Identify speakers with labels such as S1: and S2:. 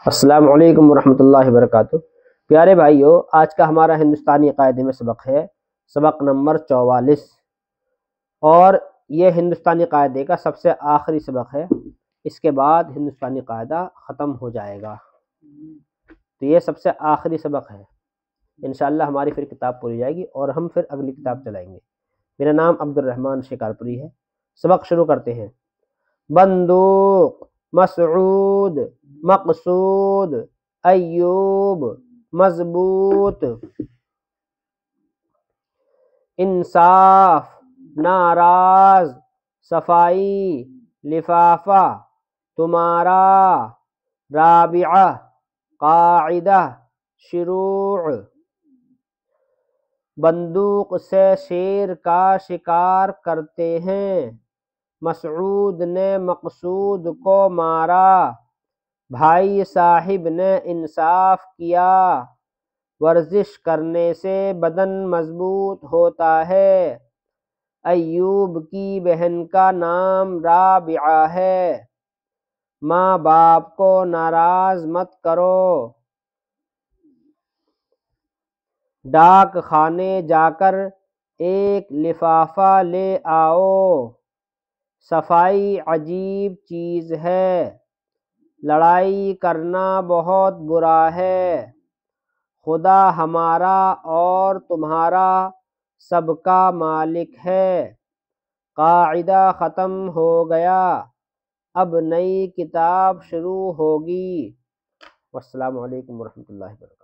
S1: السلام علیکم ورحمۃ اللہ وبرکاتہ۔ پیارے بھائیو، آج کا ہمارا ہندوستانی قاعدے میں سبق ہے، سبق نمبر 44، اور یہ ہندوستانی قاعدے کا سب سے آخری سبق ہے۔ اس کے بعد ہندوستانی قاعدہ ختم ہو جائے گا، تو یہ سب سے آخری سبق ہے۔ انشاءاللہ ہماری پھر کتاب پوری جائے گی اور ہم پھر اگلی کتاب چلائیں گے۔ میرا نام عبد الرحمن شکارپوری ہے۔ سبق شروع کرتے ہیں۔ بندوق، مسعود، مقصود، ایوب، مضبوط، انصاف، ناراض، صفائی، لفافہ، تمہارا، رابعہ، قاعدہ، شروع۔ بندوق سے شیر کا شکار کرتے ہیں۔ مسعود نے مقصود کو مارا۔ بھائی صاحب نے انصاف کیا۔ ورزش کرنے سے بدن مضبوط ہوتا ہے۔ ایوب کی بہن کا نام رابعہ ہے۔ ماں باپ کو ناراض مت کرو۔ ڈاک خانے جا کر ایک لفافہ لے آؤ۔ صفائی عجیب چیز ہے۔ لڑائی کرنا بہت برا ہے۔ خدا ہمارا اور تمہارا سب کا مالک ہے۔ قاعدہ ختم ہو گیا، اب نئی کتاب شروع ہوگی۔ والسلام علیکم ورحمۃ اللہ وبرکاتہ۔